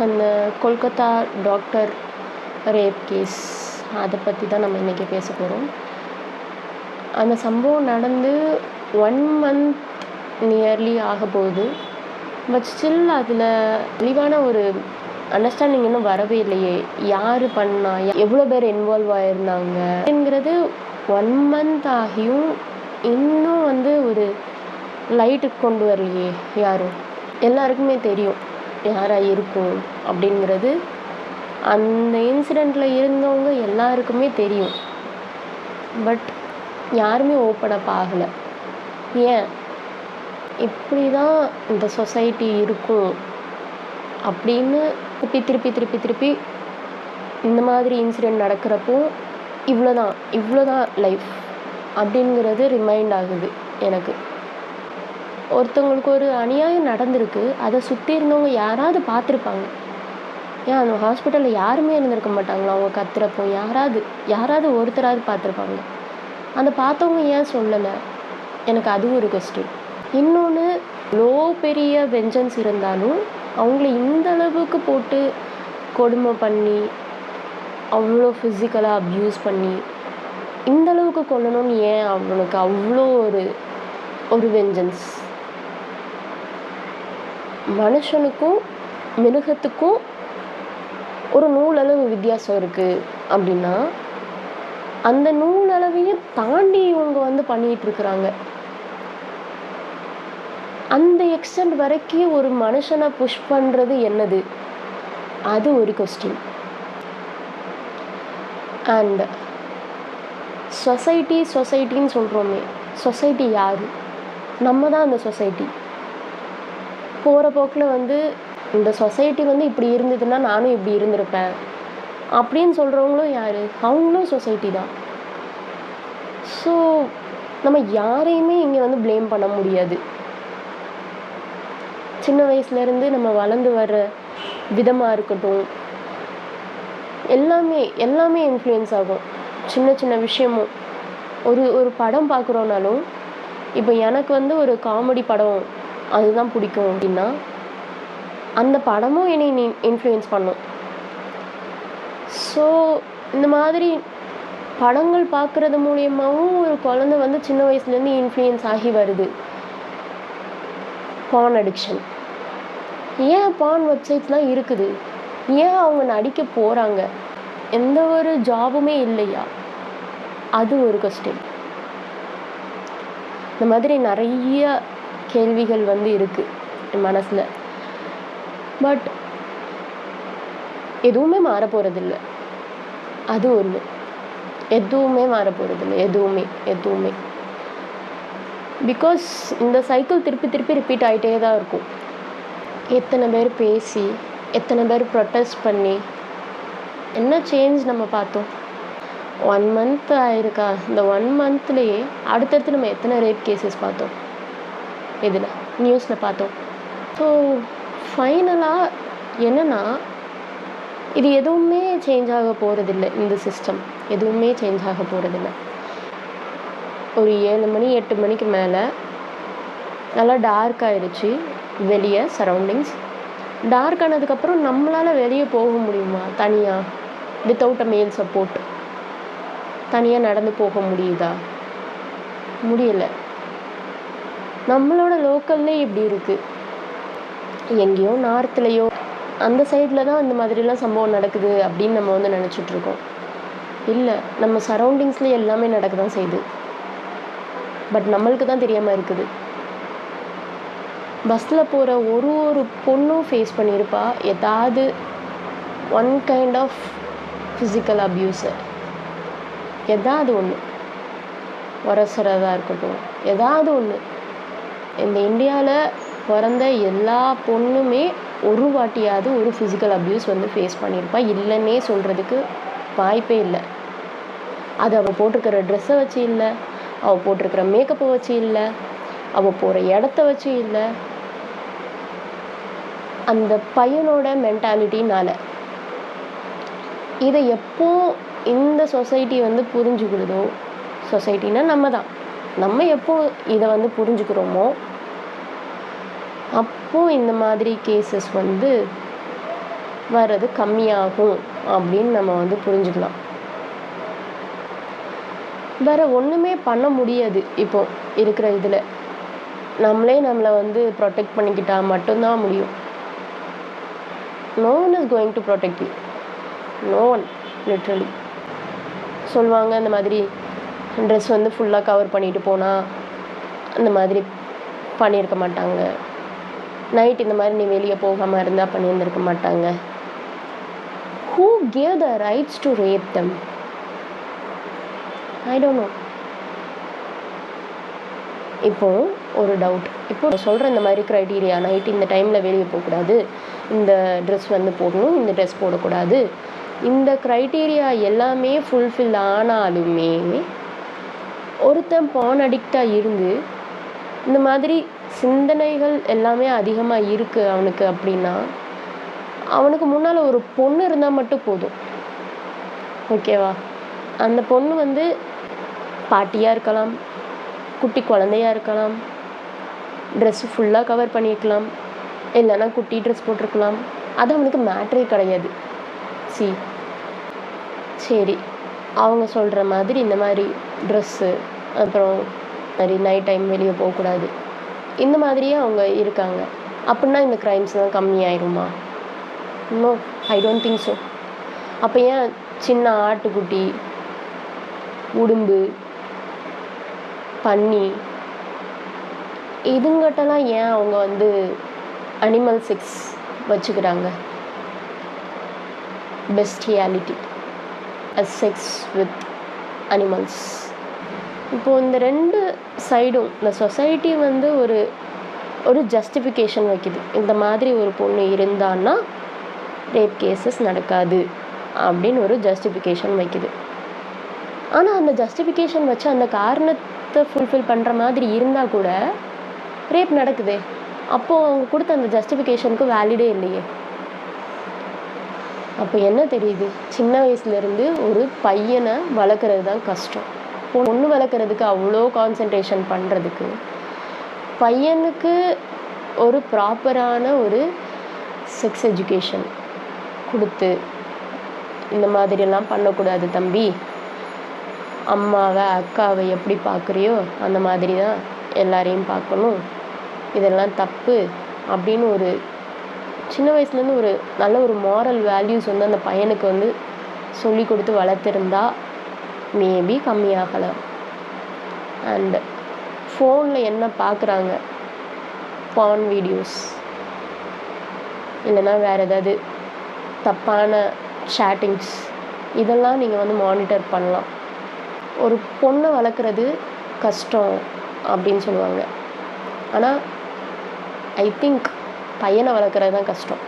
அந்த Kolkata doctor rape case அதை பற்றி தான் நம்ம இன்றைக்கி பேச போகிறோம். அந்த சம்பவம் நடந்து 1 month நியர்லி ஆக போகுது. பட் ஸ்டில் அதில் தெளிவான ஒரு அண்டர்ஸ்டாண்டிங் இன்னும் வரவே இல்லையே. யார் பண்ணா, எவ்வளோ பேர் இன்வால்வ் ஆகிருந்தாங்கங்கிறது 1 month ஆகியும் இன்னும் ஒரு லைட்டுக்கு கொண்டு வரலையே யாரும். எல்லாருக்குமே தெரியும் யாராக இருக்கும் அப்படிங்கிறது. அந்த இன்சிடெண்ட்டில் இருந்தவங்க எல்லாருக்குமே தெரியும். பட் யாருமே ஓப்பன் அப் ஆகலை. ஏன் இப்படி தான் இந்த சொசைட்டி இருக்கும் அப்படின்னு திருப்பி இந்த மாதிரி இன்சிடெண்ட் நடக்கிறப்போ இவ்வளோதான் லைஃப் அப்படிங்கிறது ரிமைண்ட் ஆகுது எனக்கு. ஒருத்தவங்களுக்கு ஒரு அநியாயம் நடந்திருக்கு, அதை சுற்றி இருந்தவங்க யாராவது பார்த்துருப்பாங்க. ஏன் அந்த ஹாஸ்பிட்டலில் யாருமே இருந்திருக்க மாட்டாங்களா? அவங்க கத்துறப்போ யாராவது ஒருத்தராவது பார்த்துருப்பாங்க. அந்த பார்த்தவங்க ஏன் சொல்லலை? எனக்கு அதுவும் ஒரு கொஸ்டின். இன்னொன்று, பெரிய வெஞ்சன்ஸ் இருந்தாலும் அவங்கள இந்த அளவுக்கு போட்டு கொடுமை பண்ணி, அவ்வளோ ஃபிசிக்கலாக அப்யூஸ் பண்ணி, இந்த அளவுக்கு கொல்லணும்னு ஏன் அவனுக்கு அவ்வளோ ஒரு வெஞ்சன்ஸ்? மனுஷனுக்கும் மிருகத்துக்கும் ஒரு நூலளவு வித்தியாசம் இருக்குது அப்படின்னா, அந்த நூலளவையும் தாண்டி இவங்க பண்ணிகிட்ருக்குறாங்க. அந்த எக்ஸ்டெண்ட் வரைக்கும் ஒரு மனுஷனை புஷ் பண்ணுறது என்னது? அது ஒரு கொஸ்டின். அண்ட் சொசைட்டின்னு சொல்கிறோமே, சொசைட்டி யார்? நம்ம தான் அந்த சொசைட்டி. போகிற போக்கில் இந்த சொசைட்டி இப்படி இருந்ததுன்னா நானும் இப்படி இருந்திருப்பேன் அப்படின்னு சொல்கிறவங்களும் யார்? அவங்களும் சொசைட்டி தான். ஸோ நம்ம யாரையுமே இங்கே ப்ளேம் பண்ண முடியாது. சின்ன வயசுலேருந்து நம்ம வளர்ந்து வர்ற விதமாக இருக்கட்டும், எல்லாமே இன்ஃப்ளூயன்ஸ் ஆகும். சின்ன விஷயமும் ஒரு படம் பார்க்குறோன்னாலும், இப்போ எனக்கு ஒரு காமெடி படம் அதுதான் பிடிக்கும் அப்படின்னா, அந்த படமும் என்னை இன்ஃப்ளூயன்ஸ் பண்ணும். ஸோ இந்த மாதிரி படங்கள் பார்க்குறது மூலியமாகவும் ஒரு குழந்தை சின்ன வயசுலேருந்து இன்ஃப்ளூயன்ஸ் ஆகி வருது. பான் அடிக்ஷன். ஏன் பான் வெப்சைட்ஸ்லாம் இருக்குது? ஏன் அவங்க நடிக்க போகிறாங்க? எந்த ஒரு ஜாபுமே இல்லையா? அது ஒரு கொஸ்டின். இந்த மாதிரி நிறைய கேள்விகள் இருக்குது என் மனசில். பட் எதுவுமே மாற போகிறதில்ல. அது ஒன்று. எதுவுமே மாற போகிறதில்ல. எதுவுமே. பிகாஸ் இந்த சைக்கிள் திருப்பி ரிப்பீட் ஆகிட்டே தான் இருக்கும். எத்தனை பேர் பேசி, எத்தனை பேர் ப்ரொட்டஸ்ட் பண்ணி, என்ன சேஞ்ச் நம்ம பார்த்தோம்? 1 month ஆயிருக்கா? இந்த 1 monthலேயே அடுத்தடுத்து நம்ம எத்தனை ரேப் கேசஸ் பார்த்தோம்? இதில் நியூஸில் பார்த்தோம். ஸோ ஃபைனலாக என்னென்னா, இது எதுவுமே சேஞ்ச் ஆக போகிறதில்ல. இந்த சிஸ்டம் எதுவுமே சேஞ்ச் ஆக போகிறதில்ல. ஒரு 7 மணி 8 மணிக்கு மேலே நல்லா டார்க் ஆயிடுச்சு வெளியே, சரௌண்டிங்ஸ். டார்க் ஆனதுக்கப்புறம் நம்மளால் வெளியே போக முடியுமா? தனியாக, வித்தவுட் அ மேல் சப்போர்ட் தனியாக நடந்து போக முடியுதா? முடியலை. நம்மளோட லோக்கல்லே இப்படி இருக்குது. எங்கேயோ நார்த்துலேயோ அந்த சைடில் தான் இந்த மாதிரிலாம் சம்பவம் நடக்குது அப்படின்னு நம்ம நினச்சிட்ருக்கோம். இல்லை, நம்ம சரௌண்டிங்ஸில் எல்லாமே நடக்க தான் செய்யுது. பட் நம்மளுக்கு தான் தெரியாமல் இருக்குது. பஸ்ஸில் போகிற ஒரு பொண்ணும் ஃபேஸ் பண்ணியிருப்பா ஏதாவது ஒன் கைண்ட் ஆஃப் ஃபிசிக்கல் அப்யூஸை. ஏதாவது ஒன்று, உரசுறதா இருக்கட்டும், ஏதாவது ஒன்று. இந்த இந்தியாவில் பிறந்த எல்லா பொண்ணுமே ஒரு வாட்டியாவது ஒரு ஃபிசிக்கல் அப்யூஸ் ஃபேஸ் பண்ணியிருப்பா. இல்லைன்னே சொல்கிறதுக்கு வாய்ப்பே இல்லை. அது அவள் போட்டிருக்கிற ட்ரெஸ்ஸை வச்சு இல்லை, அவள் போட்டிருக்கிற மேக்கப்பை வச்சு இல்லை, அவள் போகிற இடத்த வச்சு இல்லை, அந்த பையனோட மென்டாலிட்டினால். இதை எப்போ இந்த சொசைட்டி புரிஞ்சுக்கிடுதோ, சொசைட்டினா நம்ம எப்போ இதை புரிஞ்சுக்கிறோமோ, அப்போது இந்த மாதிரி கேசஸ் வர்றது கம்மியாகும் அப்படின்னு நம்ம வந்து புரிஞ்சுக்கலாம். வேறு ஒன்றுமே பண்ண முடியாது இப்போ இருக்கிற இதில். நம்மளே நம்மளை வந்து ப்ரொடெக்ட் பண்ணிக்கிட்டால் மட்டும்தான் முடியும். No one is going to protect you. No one, literally. சொல்லுவாங்க இந்த மாதிரி ட்ரெஸ் வந்து ஃபுல்லாக கவர் பண்ணிட்டு போனால் அந்த மாதிரி பண்ணியிருக்க மாட்டாங்க. நைட் இந்த மாதிரி நீ வெளியே போகாமல் இருந்தால் பண்ணியிருந்திருக்க மாட்டாங்க. Who gave the rights to rape them? I don't know. இப்போ ஒரு டவுட். இப்போ சொல்கிற இந்த மாதிரி க்ரைட்டீரியா, நைட் இந்த டைமில் வெளியே போகக்கூடாது, இந்த ட்ரெஸ் வந்து போடணும், இந்த ட்ரெஸ் போடக்கூடாது, இந்த க்ரைட்டீரியா எல்லாமே ஃபுல்ஃபில் ஆனாலுமே ஒருத்தன் பான் அடிக்டாக இருந்து இந்த மாதிரி சிந்தனைகள் எல்லாமே அதிகமாக இருக்குது அவனுக்கு அப்படின்னா, அவனுக்கு முன்னால் ஒரு பொண்ணு இருந்தால் மட்டும் போதும். ஓகேவா? அந்த பொண்ணு வந்து பாட்டியாக இருக்கலாம், குட்டி குழந்தையாக இருக்கலாம், ட்ரெஸ்ஸு ஃபுல்லாக கவர் பண்ணியிருக்கலாம், இல்லைன்னா குட்டி ட்ரெஸ் போட்டிருக்கலாம். அது அவனுக்கு மேட்ரே கிடையாது. சரி, அவங்க சொல்கிற மாதிரி இந்த மாதிரி ட்ரெஸ்ஸு, அப்புறம் மாதிரி நைட் டைம் வெளியே போகக்கூடாது, இந்த மாதிரியே அவங்க இருக்காங்க அப்படின்னா இந்த க்ரைம்ஸ்லாம் கம்மியாயிருமா? No, I don't think so. அப்போ ஏன் சின்ன ஆட்டுக்குட்டி, உடும்பு, பன்னி இதுங்கிட்டலாம் ஏன் அவங்க வந்து அனிமல் செக்ஸ் வச்சுக்கிறாங்க? பெஸ்டியாலிட்டி, செக்ஸ் வித் அனிமல்ஸ். இப்போது இந்த ரெண்டு சைடும் இந்த சொசைட்டி வந்து ஒரு ஜஸ்டிஃபிகேஷன் வைக்குது. இந்த மாதிரி ஒரு பொண்ணு இருந்தான்னா ரேப் கேசஸ் நடக்காது அப்படின்னு ஒரு ஜஸ்டிஃபிகேஷன் வைக்குது. ஆனால் அந்த ஜஸ்டிஃபிகேஷன் வச்சு அந்த காரணத்தை ஃபுல்ஃபில் பண்ணுற மாதிரி இருந்தால் கூட ரேப் நடக்குதே. அப்போது அவங்க கொடுத்த அந்த ஜஸ்டிஃபிகேஷனுக்கு வேலிடே இல்லையே. அப்போ என்ன தெரியுது? சின்ன வயசுலேருந்து ஒரு பையனை வளர்க்குறது தான் கஷ்டம். பொண்ணு வளர்க்குறதுக்கு அவ்வளோ கான்சன்ட்ரேஷன் பண்ணுறதுக்கு பையனுக்கு ஒரு ப்ராப்பரான ஒரு செக்ஸ் எஜுகேஷன் கொடுத்து, இந்த மாதிரியெல்லாம் பண்ணக்கூடாது தம்பி, அம்மாவை அக்காவை எப்படி பார்க்குறியோ அந்த மாதிரி தான் எல்லாரையும் பார்க்கணும், இதெல்லாம் தப்பு அப்படின்னு ஒரு சின்ன வயசுலேருந்து ஒரு நல்ல ஒரு மாரல் வேல்யூஸ் வந்து அந்த பையனுக்கு வந்து சொல்லி கொடுத்து வளர்த்துருந்தா மேபி கம்மியாகலாம். அண்ட் ஃபோனில் என்ன பார்க்குறாங்க, பான் வீடியோஸ் இல்லைன்னா வேறு ஏதாவது தப்பான சேட்டிங்ஸ், இதெல்லாம் நீங்கள் வந்து மானிட்டர் பண்ணலாம். ஒரு பொண்ணை வளர்க்குறது கஷ்டம் அப்படின்னு சொல்லுவாங்க. ஆனால் ஐ திங்க் பையனை வளர்க்குறது தான் கஷ்டம்.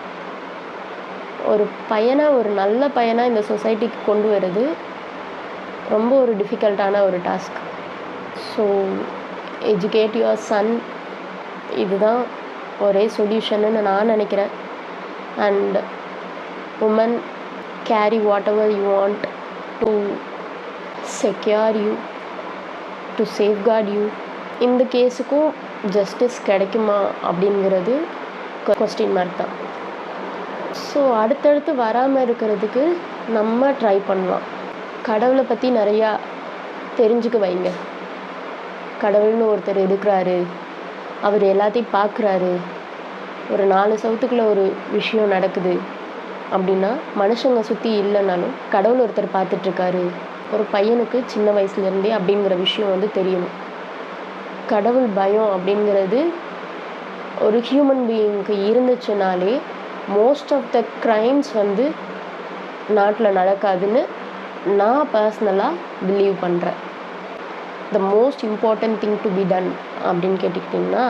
ஒரு பையனை ஒரு நல்ல பையனாக இந்த சொசைட்டிக்கு கொண்டு வர்றது ரொம்ப ஒரு டிஃபிகல்ட்டான ஒரு task. So educate your son, இதுதான் ஒரே சொல்யூஷன்னு நான் நினைக்கிறேன். And woman carry whatever you want to secure you, to safeguard you. இந்த கேஸுக்கும் ஜஸ்டிஸ் கிடைக்குமா அப்படிங்கிறது கொஸ்டின் மார்க் தான். ஸோ அடுத்தடுத்து வராமல் இருக்கிறதுக்கு நம்ம ட்ரை பண்ணலாம். கடவுளை பற்றி நிறையா தெரிஞ்சுக்க வைங்க. கடவுள்னு ஒருத்தர் இருக்கிறாரு, அவர் எல்லாத்தையும் பார்க்குறாரு, ஒரு 4 சவுத்துக்குள்ளே ஒரு விஷயம் நடக்குது அப்படின்னா மனுஷங்க சுற்றி இல்லைனாலும் கடவுள் ஒருத்தர் பார்த்துட்ருக்காரு. ஒரு பையனுக்கு சின்ன வயசுலேருந்தே அப்படிங்கிற விஷயம் வந்து தெரியணும். கடவுள் பயம் அப்படிங்கிறது ஒரு ஹியூமன் பீயிங்க்கு இருந்துச்சுனாலே மோஸ்ட் ஆஃப் த க்ரைம்ஸ் வந்து நாட்டில் நடக்காதுன்னு நான் பர்சனலாக பிலீவ் பண்ணுறேன். The most important thing to be done அப்படின்னு கேட்டுக்கிட்டிங்கன்னா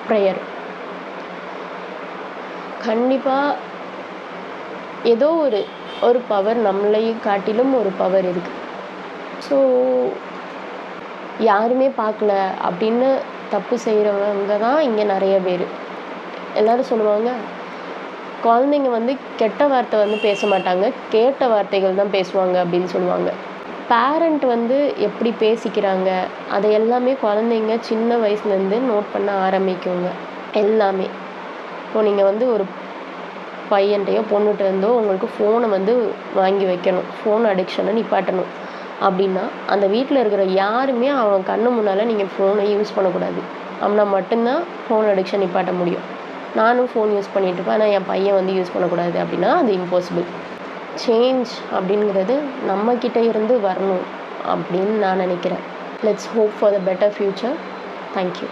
ப்ரேயர். கண்டிப்பாக ஏதோ ஒரு பவர் நம்மளையும் காட்டிலும் ஒரு பவர் இருக்குது. ஸோ யாருமே பார்க்கல அப்படின்னு தப்பு செய்கிறவங்க தான் இங்கே நிறைய பேர். எல்லோரும் சொல்லுவாங்க, குழந்தைங்க வந்து கெட்ட வார்த்தை வந்து பேச மாட்டாங்க, கேட்ட வார்த்தைகள் தான் பேசுவாங்க அப்படின்னு சொல்லுவாங்க. பேரண்ட் வந்து எப்படி பேசிக்கிறாங்க அதை எல்லாமே குழந்தைங்க சின்ன வயசுலேருந்து நோட் பண்ண ஆரம்பிக்குங்க எல்லாமே. இப்போது நீங்கள் வந்து ஒரு பையன்ட்டையோ பொண்ணுகிட்ட இருந்தோ உங்களுக்கு ஃபோனை வந்து வாங்கி வைக்கணும், ஃபோன் அடிக்ஷனை நிப்பாட்டணும் அப்படின்னா அந்த வீட்டில் இருக்கிற யாருமே அவன் கண்ணு முன்னால் நீங்கள் ஃபோனை யூஸ் பண்ணக்கூடாது. அப்படின்னா மட்டும்தான் ஃபோன் அடிக்ஷன் நிப்பாட்ட முடியும். நானும் ஃபோன் யூஸ் பண்ணிகிட்டு இருப்பேன், ஆனால் என் பையன் வந்து யூஸ் பண்ணக்கூடாது அப்படின்னா அது இம்பாசிபிள். சேஞ்ச் அப்படிங்கிறது நம்மக்கிட்ட இருந்து வரணும் அப்படின்னு நான் நினைக்கிறேன். Let's hope for the better future. Thank you.